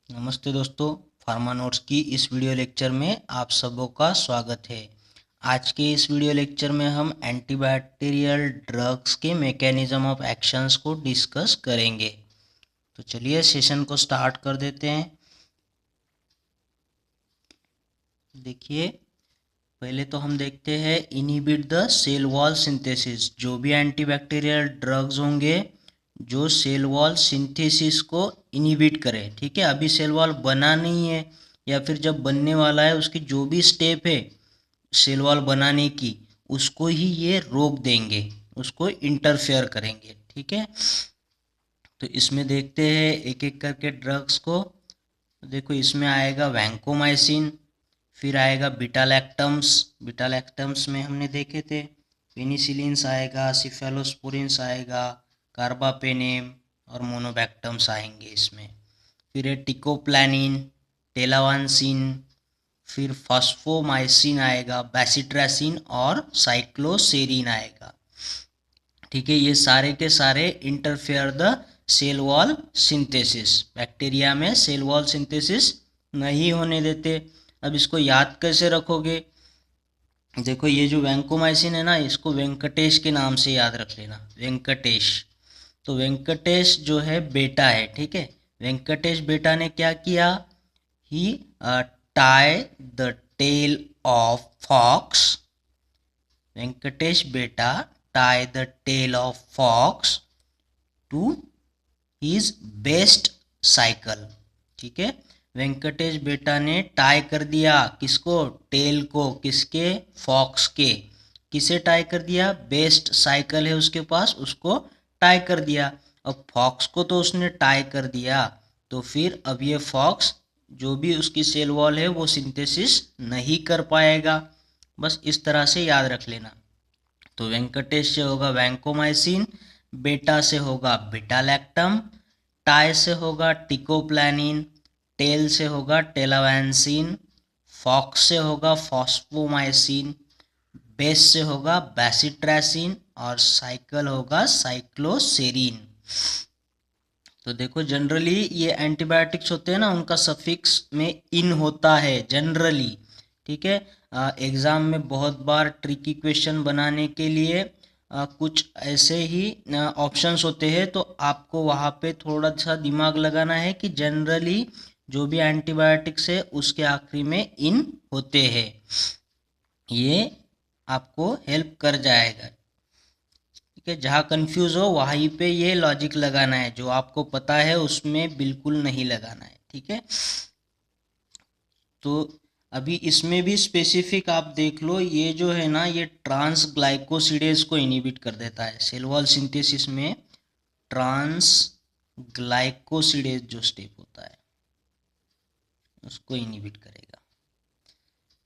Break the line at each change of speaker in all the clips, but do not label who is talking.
नमस्ते दोस्तों, pharma notes की इस वीडियो लेक्चर में आप सबों का स्वागत है। आज के इस वीडियो लेक्चर में हम एंटीबैक्टीरियल ड्रग्स के मैकेनिज्म ऑफ एक्शंस को डिस्कस करेंगे। तो चलिए सेशन को स्टार्ट कर देते हैं। देखिए, पहले तो हम देखते हैं inhibit the cell wall synthesis. जो भी एंटीबैक्टीरियल ड्रग्स होंगे जो सेल वॉल सिंथेसिस को इनहिबिट करे, ठीक है। अभी सेल वॉल बना नहीं है या फिर जब बनने वाला है उसकी जो भी स्टेप है सेल वॉल बनाने की, उसको ही ये रोक देंगे, उसको इंटरफेयर करेंगे, ठीक है। तो इसमें देखते हैं एक एक करके ड्रग्स को। तो देखो, इसमें आएगा वैंकोमाइसिन, फिर आएगा बीटा लैक्टम्स में हमने देखे थे पेनिसिलिन्स आएगा, सिफेलोस्पोरिन्स आएगा, कार्बापेनेम और मोनोबैक्टम्स आएंगे इसमें। फिर है टिकोप्लानिन, टेलावांसिन, फिर फॉस्फोमाइसिन आएगा, बैसिट्रासिन और साइक्लोसेरिन आएगा, ठीक है। ये सारे के सारे interfere the cell wall synthesis, bacteria में सेल वॉल सिंथेसिस नहीं होने देते। अब इसको याद कैसे रखोगे? देखो, ये जो वैंकोमाइसिन है ना, इसको वेंकटेश के नाम से याद रख लेना, वेंकटेश। तो वेंकटेश जो है बेटा है, ठीक है। वेंकटेश बेटा ने क्या किया? He tie the tail of fox. Venkatesh बेटा tie the tail of fox to his best cycle, ठीक है। वेंकटेश बेटा ने टाई कर दिया किसको? टेल को, किसके? फॉक्स के। किसे टाई कर दिया? बेस्ट साइकिल है उसके पास, उसको टाई कर दिया। अब फॉक्स को तो उसने टाई कर दिया, तो फिर अब ये फॉक्स जो भी उसकी सेल वॉल है वो सिंथेसिस नहीं कर पाएगा। बस इस तरह से याद रख लेना। तो वेंकटेश से होगा वैंकोमाइसिन, बेटा से होगा बीटा-लैक्टम, टाई से होगा टिकोप्लानिन, टेल से होगा टेलावांसिन, फॉक्स से होगा फॉस्फोमाइसिन, बेस से होगा बैसिट्रासिन और साइकिल होगा साइक्लोसेरिन। तो देखो, जनरली ये एंटीबायोटिक्स होते हैं ना, उनका सफिक्स में इन होता है जनरली, ठीक है। एग्ज़ाम में बहुत बार ट्रिकी क्वेश्चन बनाने के लिए कुछ ऐसे ही ऑप्शंस होते हैं, तो आपको वहाँ पे थोड़ा सा दिमाग लगाना है कि जनरली जो भी एंटीबायोटिक्स है उसके आखिरी में इन होते हैं। ये आपको हेल्प कर जाएगा, ठीक है। जहाँ कंफ्यूज हो वहीं पे ये लॉजिक लगाना है, जो आपको पता है उसमें बिल्कुल नहीं लगाना है, ठीक है। तो अभी इसमें भी स्पेसिफिक आप देख लो, ये जो है ना, ये ट्रांस ग्लाइकोसिडेज को इनिबिट कर देता है सेल वॉल सिंथेसिस में। ट्रांस ग्लाइकोसिडेज जो स्टेप होता है उसको इनिबिट करेगा।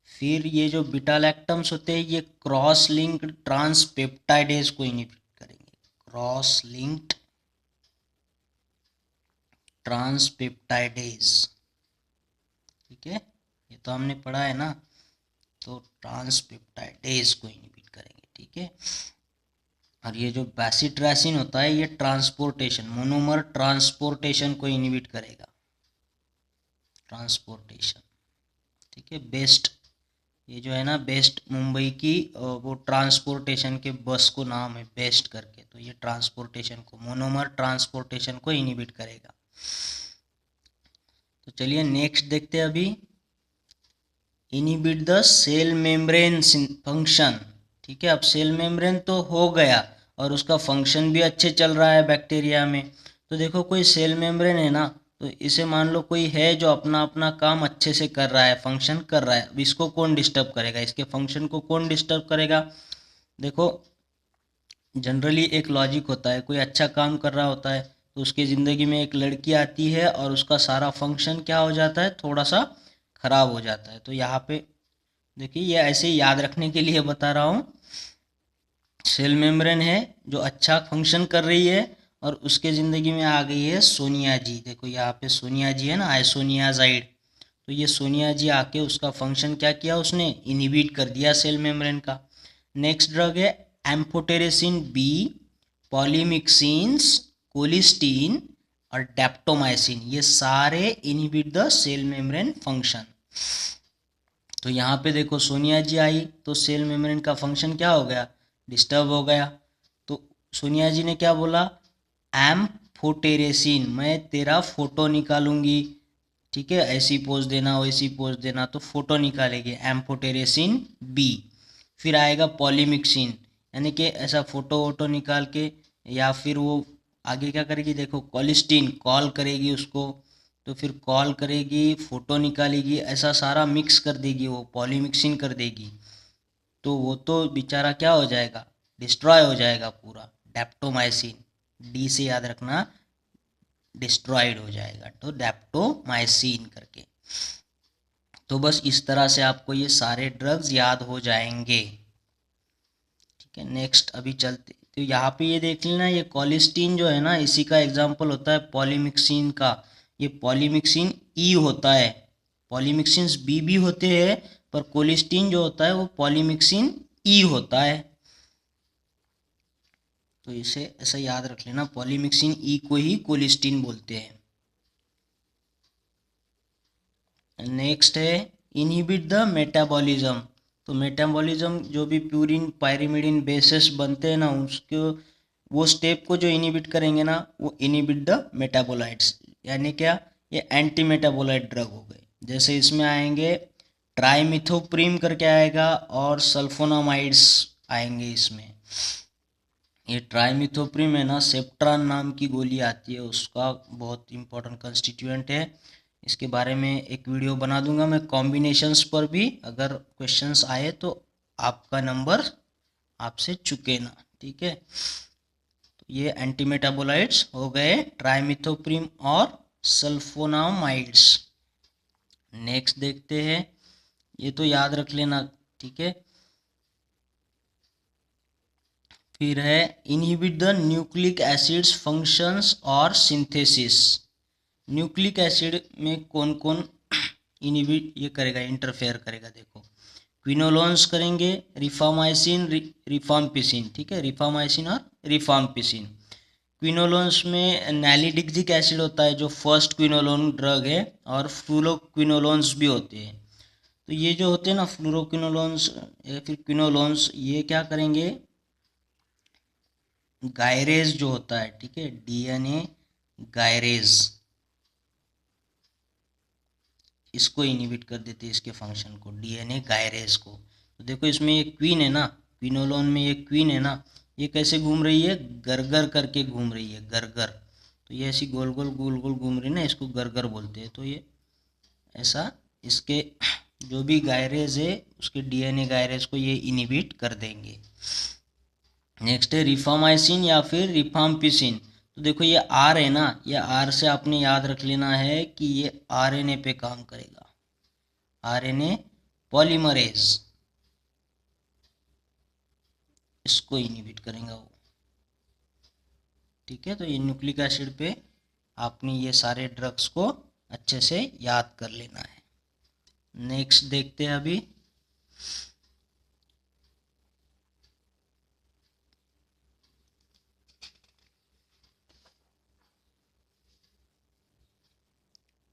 फिर ये जो बीटा लैक्टम्स होते हैं ये क्रॉस लिंक्ड ट्रांसपेप्टाइडेज को इनिबिट करेंगे, क्रॉस लिंक्ड ट्रांसपेप्टाइडेज, ठीक है। ये तो हमने पढ़ा है ना। तो ट्रांसपेप्टाइडेज को इनिबिट करेंगे, ठीक है। और ये जो बैसिट्रासिन होता है ये ट्रांसपोर्टेशन, मोनोमर ट्रांसपोर्टेशन को इनिबिट करेगा, ट्रांसपोर्टेशन, ठीक है। बेस्ट, ये जो है ना बेस्ट मुंबई की वो ट्रांसपोर्टेशन के बस को नाम है बेस्ट करके, तो ये ट्रांसपोर्टेशन को, मोनोमर ट्रांसपोर्टेशन को इनिबिट करेगा। तो चलिए नेक्स्ट देखते हैं अभी। Inhibit the cell membrane function, ठीक है। अब सेल मेम्ब्रेन तो हो गया और उसका फंक्शन भी अच्छे चल रहा है बैक्टीरिया में। तो देखो, कोई सेल मेम्ब्रेन है ना, तो इसे मान लो कोई है जो अपना अपना काम अच्छे से कर रहा है, फंक्शन कर रहा है। अब इसको कौन डिस्टर्ब करेगा? इसके फंक्शन को कौन डिस्टर्ब करेगा? देखो, जनरली एक लॉजिक होता है, कोई अच्छा काम कर रहा होता है तो उसकी ज़िंदगी में एक लड़की आती है और उसका सारा फंक्शन क्या हो जाता है? थोड़ा सा खराब हो जाता है। तो यहाँ पे देखिए, ये ऐसे ही याद रखने के लिए बता रहा हूँ। सेल मेम्ब्रेन है जो अच्छा फंक्शन कर रही है और उसके ज़िंदगी में आ गई है सोनिया जी। देखो यहाँ पे सोनिया जी है ना, आइसोनियाजाइड। तो ये सोनिया जी आके उसका फंक्शन क्या किया? उसने इनहिबिट कर दिया सेल मेम्ब्रेन का। नेक्स्ट ड्रग है एम्फोटेरेसिन बी, पॉलीमिक्सिन्स, कोलिस्टीन और डेप्टोमाइसिन, ये सारे inhibit the cell membrane function. तो यहाँ पे देखो सोनिया जी आई तो सेल मेम्ब्रेन का फंक्शन क्या हो गया, डिस्टर्ब हो गया। तो सोनिया जी ने क्या बोला, एम्फोटेरेसिन, मैं तेरा फोटो निकालूंगी, ठीक है, ऐसी पोज देना वैसी पोज देना, तो फोटो निकालेगी एम्फोटेरेसिन बी। फिर आएगा पॉलीमिक्सिन, यानी कि ऐसा फोटो वोटो निकाल के, या फिर वो आगे क्या करेगी, देखो कोलिस्टीन कॉल करेगी उसको, तो फिर कॉल करेगी, फोटो निकालेगी, ऐसा सारा मिक्स कर देगी, वो पॉलीमिक्सिन कर देगी। तो वो तो बेचारा क्या हो जाएगा, डिस्ट्रॉय हो जाएगा पूरा। डेप्टोमाइसिन, डी से याद रखना, डिस्ट्रॉयड हो जाएगा, तो डेप्टोमाइसिन करके। तो बस इस तरह से आपको ये सारे ड्रग्स याद हो जाएंगे, ठीक है। नेक्स्ट अभी चलते, तो यहाँ पे ये देख लेना, ये कोलिस्टीन जो है ना, इसी का एग्जांपल होता है पॉलीमिक्सिन का। ये पॉलीमिक्सिन ई होता है, पॉलीमिक्सिन्स बी भी होते हैं, पर कोलिस्टीन जो होता है वो पॉलीमिक्सिन ई होता है। तो इसे ऐसा याद रख लेना, पॉलीमिक्सिन ई को ही कोलिस्टीन बोलते हैं। नेक्स्ट है इनहिबिट द मेटाबॉलिज्म। तो मेटाबॉलिज्म, जो भी प्यूरिन पायरिमिडिन बेसेस बनते हैं ना, उसके वो स्टेप को जो इनहिबिट करेंगे ना, वो इनहिबिट द मेटाबोलाइट्स, यानी क्या, ये एंटी मेटाबोलाइट ड्रग हो गए। जैसे इसमें आएंगे ट्राइमिथोप्रिम करके आएगा, और सल्फोनामाइड्स आएंगे इसमें। ये ट्राइमिथोप्रिम है ना, सेप्ट्रान नाम की गोली आती है, उसका बहुत इंपॉर्टेंट कंस्टिट्यूएंट है। इसके बारे में एक वीडियो बना दूंगा मैं कॉम्बिनेशंस पर भी, अगर क्वेश्चंस आए तो आपका नंबर आपसे चुके ना, ठीक है। तो ये एंटी मेटाबोलाइट्स हो गए ट्राइमिथोप्रिम और सल्फोनामाइड्स। नेक्स्ट देखते हैं, ये तो याद रख लेना, ठीक है। फिर है inhibit the nucleic acids functions और सिंथेसिस। न्यूक्लिक एसिड में कौन कौन इनहिबिट ये करेगा, इंटरफेयर करेगा, देखो क्विनोलोन्स करेंगे, रिफामाइसिन, रिफाम्पिसिन, ठीक है, रिफामाइसिन और रिफाम्पिसिन। क्विनोलोन्स में नैलिडिक्सिक एसिड होता है जो फर्स्ट क्विनोलोन ड्रग है, और फ्लूरोक्विनोलोन्स भी होते हैं। तो ये जो होते हैं ना फ्लूरोक्विनोलोन्स या फिर क्विनोलोन्स, ये क्या करेंगे, गायरेज जो होता है, ठीक है, डीएनए गायरेज, इसको इनहिबिट कर देते हैं, इसके फंक्शन को, डीएनए गायरेज को। तो देखो इसमें ये क्वीन है ना, क्विनोलोन में ये क्वीन है ना, ये कैसे घूम रही है, गरगर करके घूम रही है, गरगर। तो ये ऐसी गोल गोल गोल गोल घूम रही है ना, इसको गरगर बोलते हैं। तो ये ऐसा इसके जो भी गायरेज है उसके डीएनए गायरेज को ये इनहिबिट कर देंगे। नेक्स्ट है रिफामाइसिन या फिर रिफाम्पिसिन। तो देखो ये आर है ना, ये आर से आपने याद रख लेना है कि ये आरएनए पे काम करेगा, आरएनए पॉलीमरेज, इसको इनहिबिट करेंगे वो, ठीक है। तो ये न्यूक्लिक एसिड पे आपने ये सारे ड्रग्स को अच्छे से याद कर लेना है। नेक्स्ट देखते हैं अभी,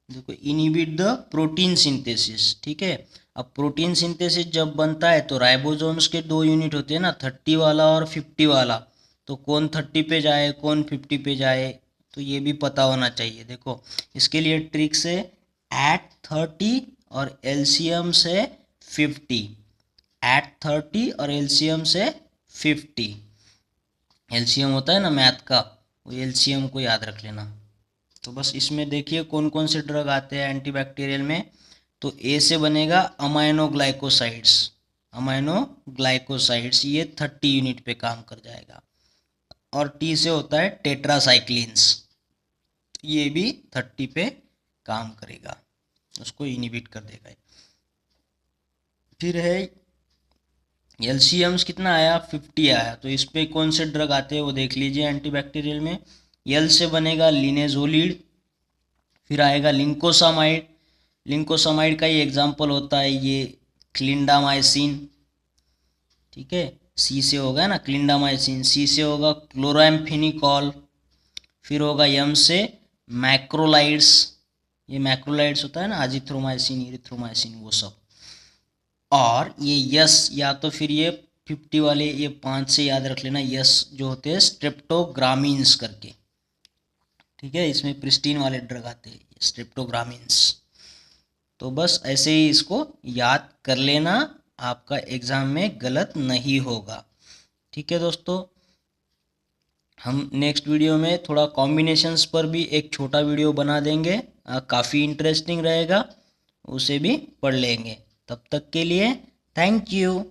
देखो इनहिबिट द प्रोटीन सिंथेसिस, ठीक है। अब प्रोटीन सिंथेसिस जब बनता है तो राइबोसोम्स के दो यूनिट होते हैं ना, 30 वाला और 50 वाला। तो कौन 30 पे जाए कौन 50 पे जाए, तो ये भी पता होना चाहिए। देखो इसके लिए ट्रिक्स है, एट 30 और एलसीएम से 50, एट 30 और एलसीएम से 50। एलसीएम होता है ना मैथ का, वो एलसीएम को याद रख लेना। तो बस इसमें देखिए कौन कौन से ड्रग आते हैं एंटीबैक्टीरियल में। तो ए से बनेगा अमाइनोग्लाइकोसाइड्स, अमाइनोग्लाइकोसाइड्स ये 30 यूनिट पे काम कर जाएगा। और टी से होता है टेट्रासाइक्लिन्स, ये भी 30 पे काम करेगा, उसको इनहिबिट कर देगा। फिर है एलसीएम्स कितना आया, 50 आया। तो इस पे कौन से ड्रग आते हैं वो देख लीजिए एंटीबैक्टीरियल में। एल से बनेगा लिनेजोलिड, फिर आएगा लिंकोसामाइड, लिंकोसामाइड का ही एग्जाम्पल होता है ये क्लिंडामाइसिन, ठीक है। सी से होगा ना क्लिंडामाइसिन, सी से होगा क्लोराम्फेनिकॉल, फिर होगा एम से मैक्रोलाइड्स, ये मैक्रोलाइड्स होता है ना, अजिथ्रोमाइसिन, इरिथ्रोमाइसिन, वो सब। और ये यस, या तो फिर ये 50 वाले, ये 5 से याद रख लेना, यस जो होते हैं स्ट्रेप्टोग्रामीन्स करके, ठीक है, इसमें प्रिस्टीन वाले ड्रग आते हैं स्ट्रेप्टोग्रामीन्स। तो बस ऐसे ही इसको याद कर लेना, आपका एग्जाम में गलत नहीं होगा। ठीक है दोस्तों, हम नेक्स्ट वीडियो में थोड़ा कॉम्बिनेशंस पर भी एक छोटा वीडियो बना देंगे, काफ़ी इंटरेस्टिंग रहेगा, उसे भी पढ़ लेंगे। तब तक के लिए थैंक यू।